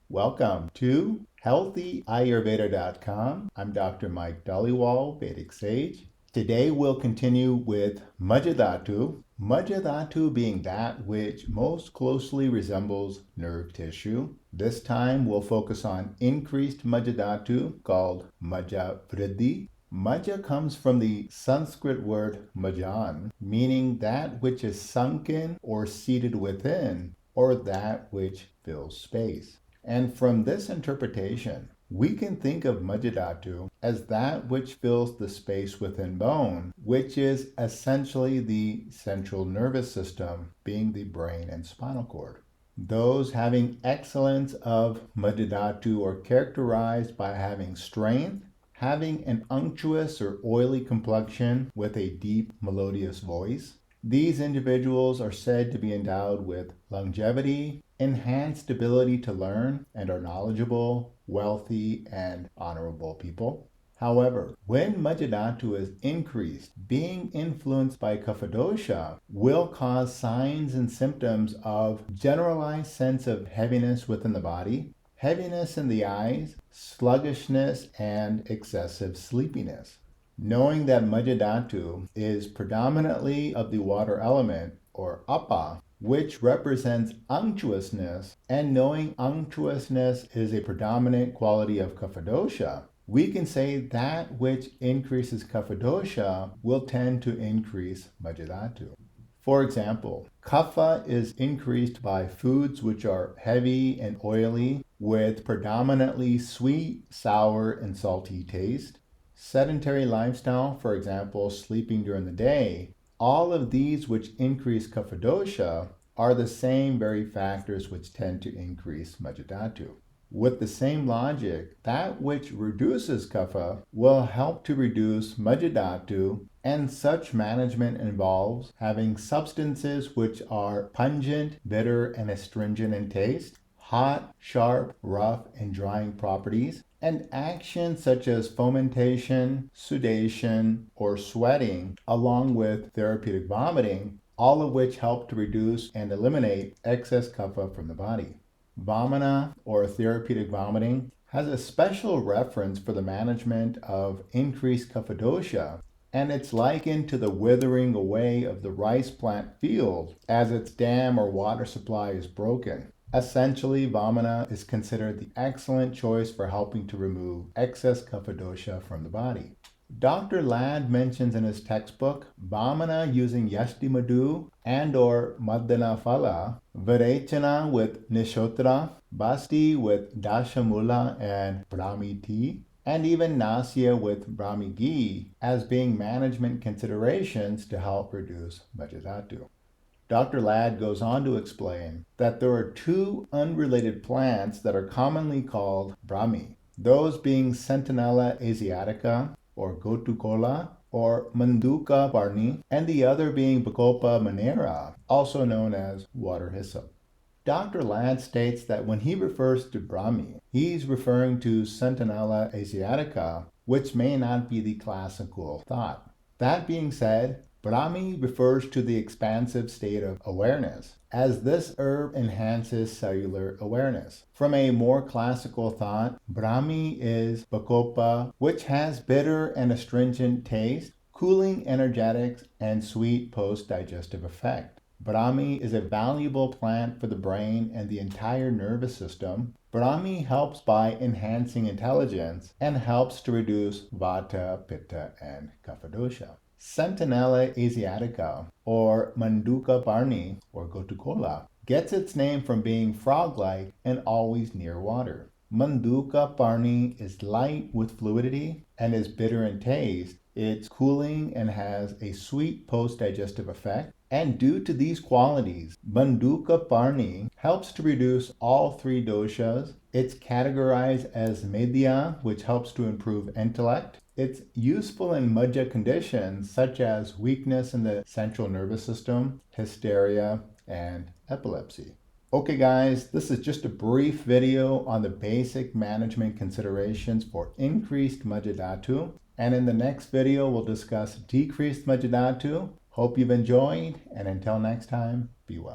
Welcome to healthyayurveda.com. I'm Dr. Mike Dhaliwal, Vedic Sage. Today we'll continue with Majjā Dhatu. Majjā Dhatu being that which most closely resembles nerve tissue. This time we'll focus on increased Majjā Dhatu called Majjā Vruddhi. Majja comes from the Sanskrit word Majjan, meaning that which is sunken or seated within, or that which fills space. And from this interpretation, we can think of Majjā Dhatu as that which fills the space within bone, which is essentially the central nervous system, being the brain and spinal cord. Those having excellence of Majjā Dhatu are characterized by having strength, having an unctuous or oily complexion with a deep melodious voice. These individuals are said to be endowed with longevity, enhanced ability to learn, and are knowledgeable, wealthy, and honorable people. However, when Majjā Dhatu is increased, being influenced by kapha dosha will cause signs and symptoms of generalized sense of heaviness within the body, heaviness in the eyes, sluggishness, and excessive sleepiness. Knowing that Majjā Dhatu is predominantly of the water element, or kapha, which represents unctuousness, and knowing unctuousness is a predominant quality of kapha dosha, we can say that which increases kapha dosha will tend to increase Majjā Dhatu. For example, kapha is increased by foods which are heavy and oily with predominantly sweet, sour, and salty taste. Sedentary lifestyle, for example, sleeping during the day, all of these which increase kapha dosha are the same very factors which tend to increase Majjā Dhatu. With the same logic, that which reduces kapha will help to reduce Majjā Dhatu, and such management involves having substances which are pungent, bitter, and astringent in taste, hot, sharp, rough, and drying properties, and actions such as fomentation, sudation, or sweating, along with therapeutic vomiting, all of which help to reduce and eliminate excess kapha from the body. Vamana, or therapeutic vomiting, has a special reference for the management of increased kapha dosha, and it's likened to the withering away of the rice plant field as its dam or water supply is broken. Essentially, vamana is considered the excellent choice for helping to remove excess kapha dosha from the body. Dr. Ladd mentions in his textbook vamana using yashti madhu and or madana phala, virechana with nishotra, basti with dashamula and Brahmī tea, and even nasya with Brahmī ghee as being management considerations to help reduce Majjā Dhatu. Dr. Ladd goes on to explain that there are two unrelated plants that are commonly called Brahmī, those being Centinella asiatica, or Gotu Kola, or Manduka Barney, and the other being Bacopa monera, also known as water hyssop. Dr. Ladd states that when he refers to Brahmī, he's referring to Centinella asiatica, which may not be the classical thought. That being said, Brahmī refers to the expansive state of awareness, as this herb enhances cellular awareness. From a more classical thought, Brahmī is Bacopa, which has bitter and astringent taste, cooling energetics, and sweet post-digestive effect. Brahmī is a valuable plant for the brain and the entire nervous system. Brahmī helps by enhancing intelligence and helps to reduce vata, pitta, and kapha dosha. Centinella asiatica, or Manduka Barney, or Gotu Kola, gets its name from being frog-like and always near water. Manduka Barney is light with fluidity and is bitter in taste. It's cooling and has a sweet post-digestive effect. And due to these qualities, Manduka Barney helps to reduce all three doshas. It's categorized as Majjā, which helps to improve intellect. It's useful in Majja conditions such as weakness in the central nervous system, hysteria, and epilepsy. Okay guys, this is just a brief video on the basic management considerations for increased Majjā Dhatu. And in the next video, we'll discuss decreased Majjā Dhatu. Hope you've enjoyed, and until next time, be well.